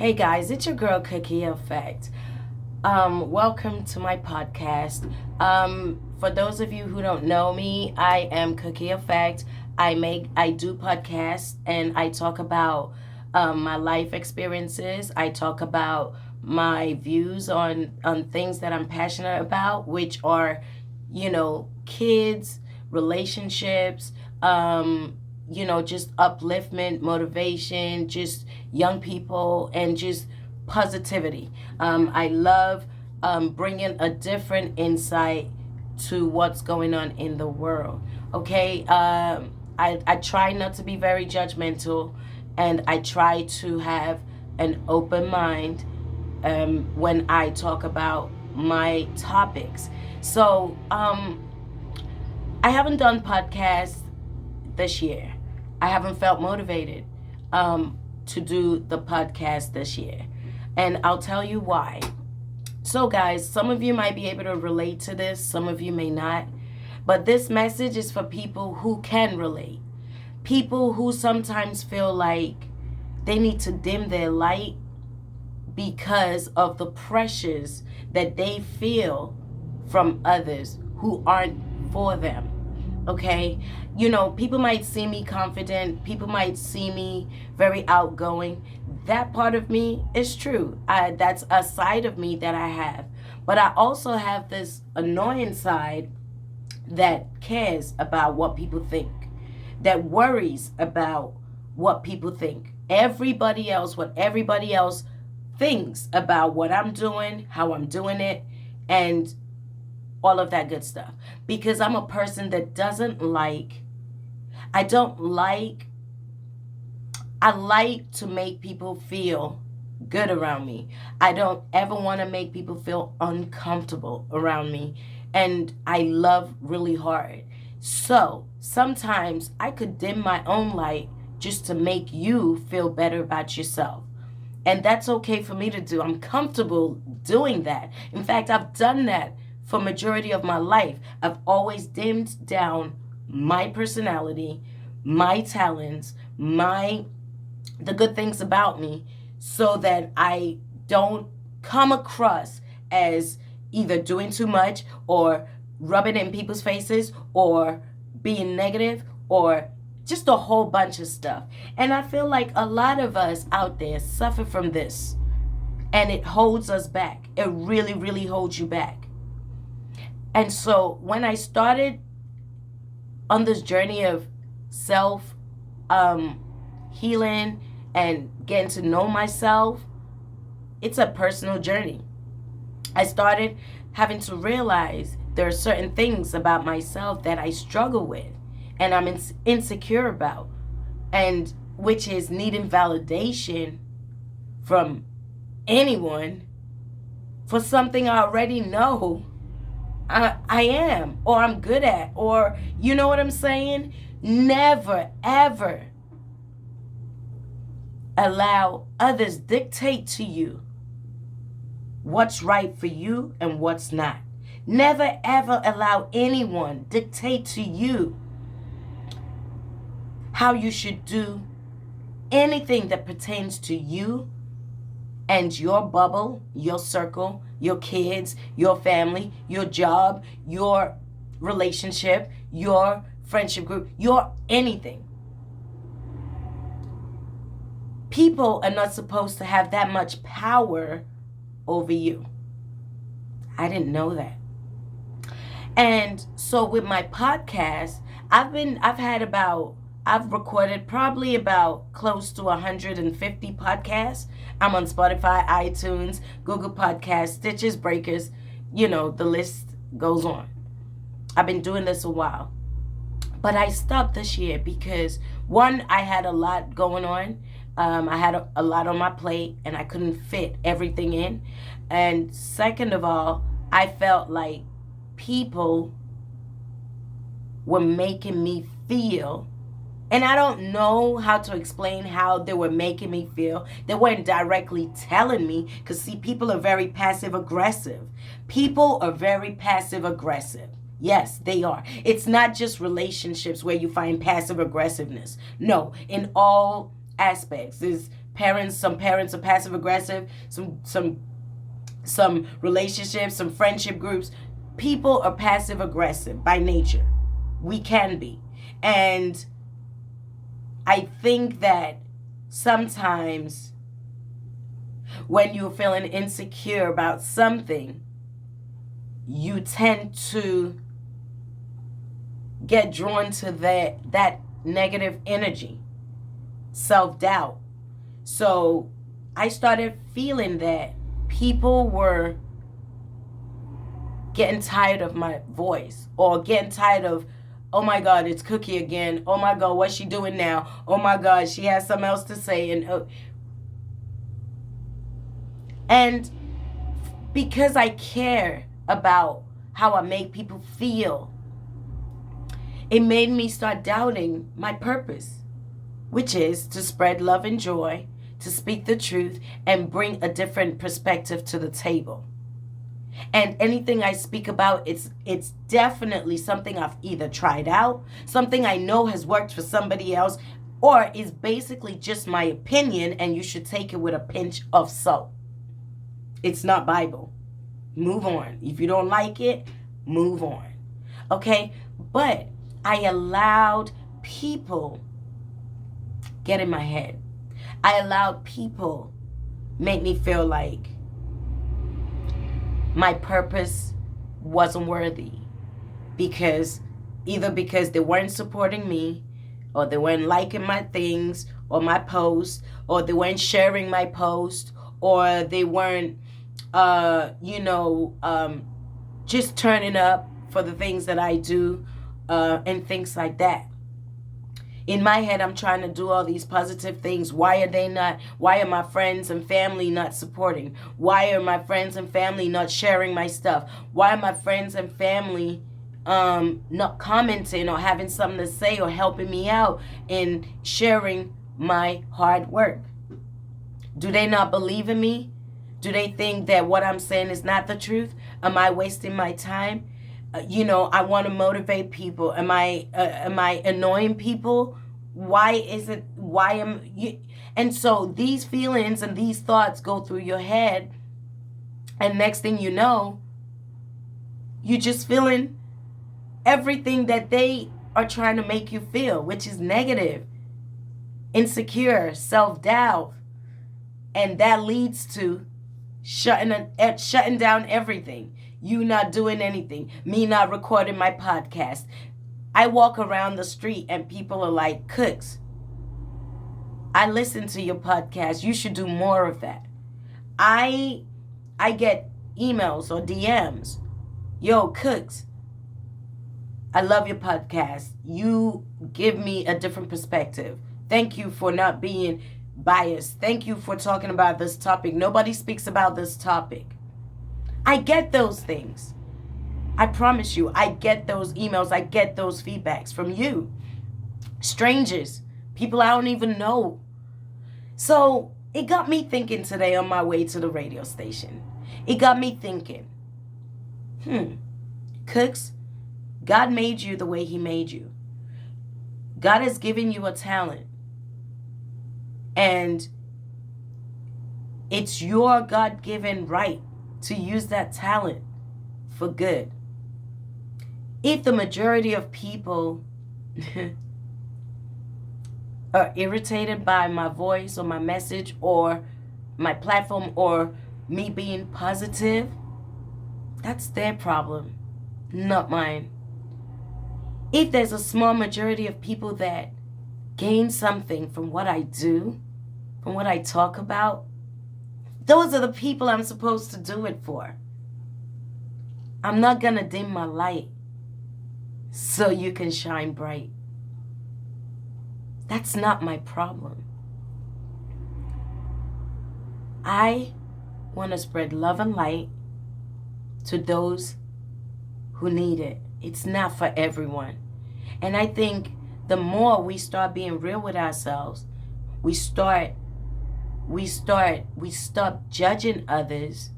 Hey guys, it's your girl Cookie Effect. Welcome to my podcast. For those of you who don't know me, I am Cookie Effect. I do podcasts and I talk about my life experiences. I talk about my views on things that I'm passionate about, which are, kids, relationships, just upliftment, motivation, just young people, and just positivity. I love bringing a different insight to what's going on in the world. Okay, I try not to be very judgmental, and I try to have an open mind when I talk about my topics. So I haven't done podcasts this year. I haven't felt motivated to do the podcast this year. And I'll tell you why. So, guys, some of you might be able to relate to this, some of you may not. But this message is for people who can relate. People who sometimes feel like they need to dim their light because of the pressures that they feel from others who aren't for them. Okay, people might see me confident, people might see me very outgoing. That part of me is true. That's a side of me that I have. But I also have this annoying side that cares about what people think, that worries about what people think. What everybody else thinks about what I'm doing, how I'm doing it, and all of that good stuff. Because I'm a person that I like to make people feel good around me. I don't ever want to make people feel uncomfortable around me. And I love really hard. So sometimes I could dim my own light just to make you feel better about yourself. And that's okay for me to do. I'm comfortable doing that. In fact, I've done that for majority of my life. I've always dimmed down my personality, my talents, the good things about me, so that I don't come across as either doing too much or rubbing in people's faces or being negative or just a whole bunch of stuff. And I feel like a lot of us out there suffer from this, and it holds us back. It really, really holds you back. And so when I started on this journey of self healing and getting to know myself, it's a personal journey. I started having to realize there are certain things about myself that I struggle with and I'm insecure about, and which is needing validation from anyone for something I already know I am, or I'm good at, or you know what I'm saying? Never, ever allow others dictate to you what's right for you and what's not. Never, ever allow anyone dictate to you how you should do anything that pertains to you and your bubble, your circle, your kids, your family, your job, your relationship, your friendship group, your anything. People are not supposed to have that much power over you. I didn't know that. And so with my podcast, I've recorded probably about close to 150 podcasts. I'm on Spotify, iTunes, Google Podcasts, Stitches, Breakers. The list goes on. I've been doing this a while. But I stopped this year because, one, I had a lot going on. I had a lot on my plate and I couldn't fit everything in. And second of all, I felt like people were making me feel, and I don't know how to explain how they were making me feel. They weren't directly telling me, because see, people are very passive aggressive. People are very passive aggressive. Yes, they are. It's not just relationships where you find passive aggressiveness. No, in all aspects. There's some parents are passive aggressive, some relationships, some friendship groups. People are passive aggressive by nature. We can be. And I think that sometimes when you're feeling insecure about something, you tend to get drawn to that negative energy, self-doubt. So I started feeling that people were getting tired of my voice, or getting tired of, oh my God, it's Cookie again. Oh my God, what's she doing now? Oh my God, she has something else to say. And because I care about how I make people feel, it made me start doubting my purpose, which is to spread love and joy, to speak the truth, and bring a different perspective to the table. And anything I speak about, it's definitely something I've either tried out, something I know has worked for somebody else, or is basically just my opinion, and you should take it with a pinch of salt. It's not Bible. Move on. If you don't like it, move on. Okay? But I allowed people get in my head. I allowed people make me feel like my purpose wasn't worthy, because they weren't supporting me, or they weren't liking my things or my posts, or they weren't sharing my post, or they weren't just turning up for the things that I do, and things like that. In my head, I'm trying to do all these positive things. Why are my friends and family not supporting? Why are my friends and family not sharing my stuff? Why are my friends and family not commenting or having something to say or helping me out in sharing my hard work? Do they not believe in me? Do they think that what I'm saying is not the truth? Am I wasting my time? I want to motivate people. Am I annoying people? Why am you? And so these feelings and these thoughts go through your head, and next thing you know, you're just feeling everything that they are trying to make you feel, which is negative, insecure, self-doubt, and that leads to shutting down everything. You not doing anything. Me not recording my podcast. I walk around the street and people are like, Cooks, I listen to your podcast. You should do more of that. I get emails or DMs. Yo, Cooks, I love your podcast. You give me a different perspective. Thank you for not being biased. Thank you for talking about this topic. Nobody speaks about this topic. I get those things. I promise you, I get those emails. I get those feedbacks from you. Strangers, people I don't even know. So it got me thinking today on my way to the radio station. It got me thinking, Cooks, God made you the way he made you. God has given you a talent. And it's your God-given right to use that talent for good. If the majority of people are irritated by my voice or my message or my platform or me being positive, that's their problem, not mine. If there's a small majority of people that gain something from what I do, from what I talk about, those are the people I'm supposed to do it for. I'm not going to dim my light so you can shine bright. That's not my problem. I want to spread love and light to those who need it. It's not for everyone. And I think the more we start being real with ourselves, we stop judging others,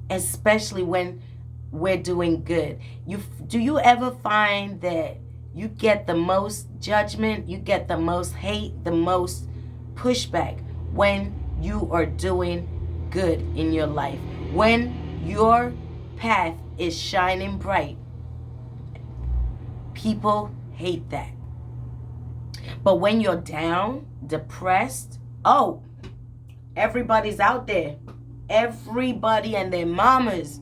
especially when we're doing good. Do you ever find that you get the most judgment, you get the most hate, the most pushback when you are doing good in your life. When your path is shining bright, people hate that. But when you're down, depressed, oh, everybody's out there. Everybody and their mamas.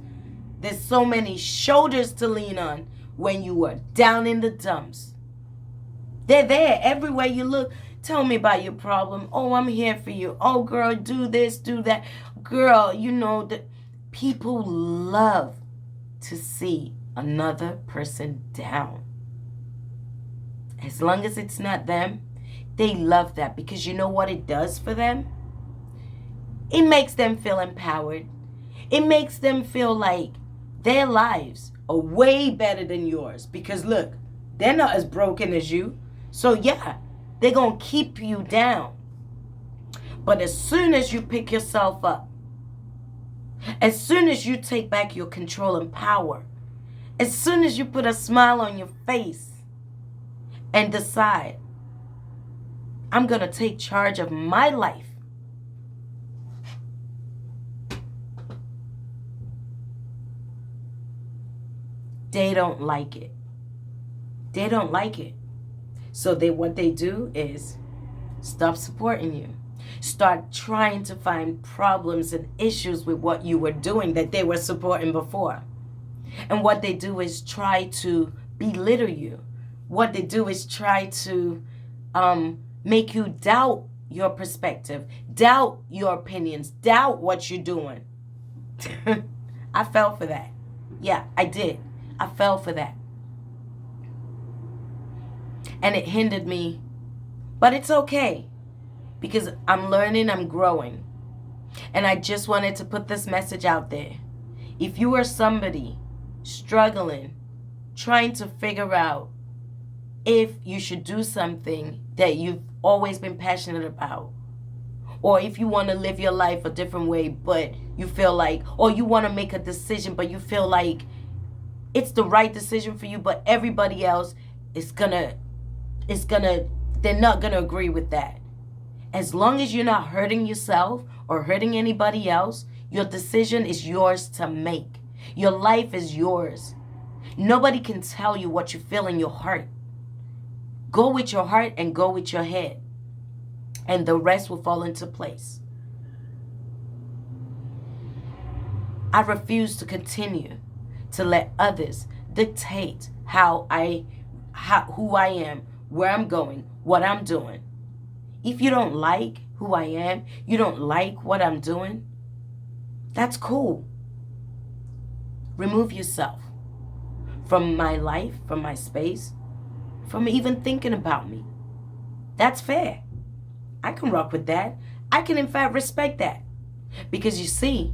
There's so many shoulders to lean on when you are down in the dumps. They're there everywhere you look. Tell me about your problem. Oh, I'm here for you. Oh, girl, do this, do that. Girl, you know that people love to see another person down. As long as it's not them, they love that, because you know what it does for them? It makes them feel empowered. It makes them feel like their lives are way better than yours, because look, they're not as broken as you. So yeah, they're going to keep you down. But as soon as you pick yourself up, as soon as you take back your control and power, as soon as you put a smile on your face and decide, I'm going to take charge of my life, they don't like it. They don't like it. So what they do is stop supporting you. Start trying to find problems and issues with what you were doing that they were supporting before. And what they do is try to belittle you. What they do is try to make you doubt your perspective, doubt your opinions, doubt what you're doing. I fell for that. Yeah, I did. I fell for that. And it hindered me. But it's okay, because I'm learning, I'm growing. And I just wanted to put this message out there. If you are somebody struggling, trying to figure out if you should do something that you've always been passionate about, or if you want to live your life a different way, but you feel like, or you want to make a decision, but you feel like it's the right decision for you, but everybody else they're not gonna agree with that. As long as you're not hurting yourself or hurting anybody else, your decision is yours to make. Your life is yours. Nobody can tell you what you feel in your heart. Go with your heart and go with your head, and the rest will fall into place. I refuse to continue to let others dictate who I am, where I'm going, what I'm doing. If you don't like who I am, you don't like what I'm doing, that's cool. Remove yourself from my life, from my space, from even thinking about me. That's fair. I can rock with that. I can in fact respect that. Because you see,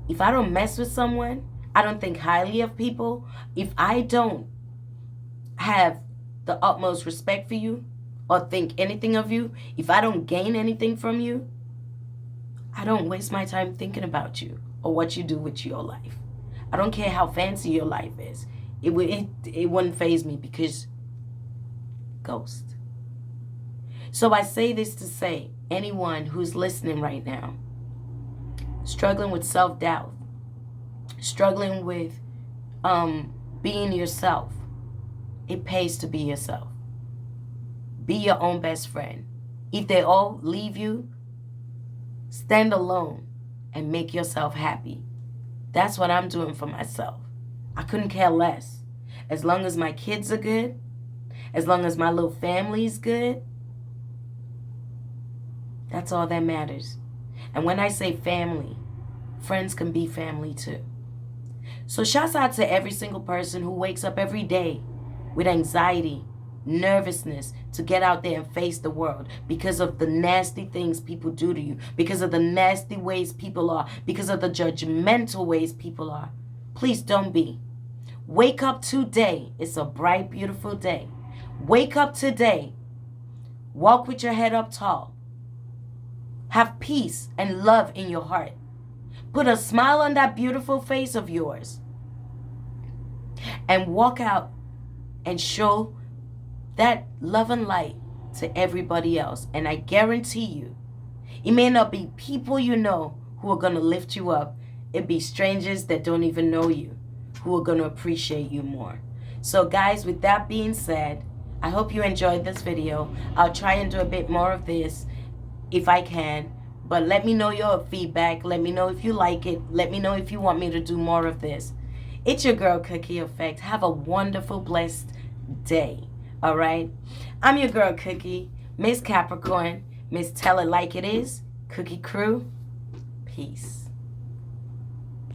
if I don't mess with someone, I don't think highly of people, if I don't have the utmost respect for you or think anything of you, if I don't gain anything from you, I don't waste my time thinking about you or what you do with your life. I don't care how fancy your life is. It wouldn't faze me, because ghost. So I say this to say, anyone who's listening right now, struggling with self-doubt, struggling with being yourself, it pays to be yourself. Be your own best friend. If they all leave you, stand alone and make yourself happy. That's what I'm doing for myself. I couldn't care less. As long as my kids are good, as long as my little family's good, that's all that matters. And when I say family, friends can be family too. So shouts out to every single person who wakes up every day with anxiety, nervousness to get out there and face the world because of the nasty things people do to you, because of the nasty ways people are, because of the judgmental ways people are. Please don't be. Wake up today. It's a bright, beautiful day. Wake up today. Walk with your head up tall. Have peace and love in your heart. Put a smile on that beautiful face of yours. And walk out and show that love and light to everybody else. And I guarantee you, it may not be people you know who are going to lift you up. It be strangers that don't even know you who are going to appreciate you more. So guys, with that being said, I hope you enjoyed this video. I'll try and do a bit more of this if I can. But let me know your feedback. Let me know if you like it. Let me know if you want me to do more of this. It's your girl, Cookie Effect. Have a wonderful, blessed day. All right? I'm your girl, Cookie. Miss Capricorn. Miss Tell It Like It Is. Cookie Crew. Peace.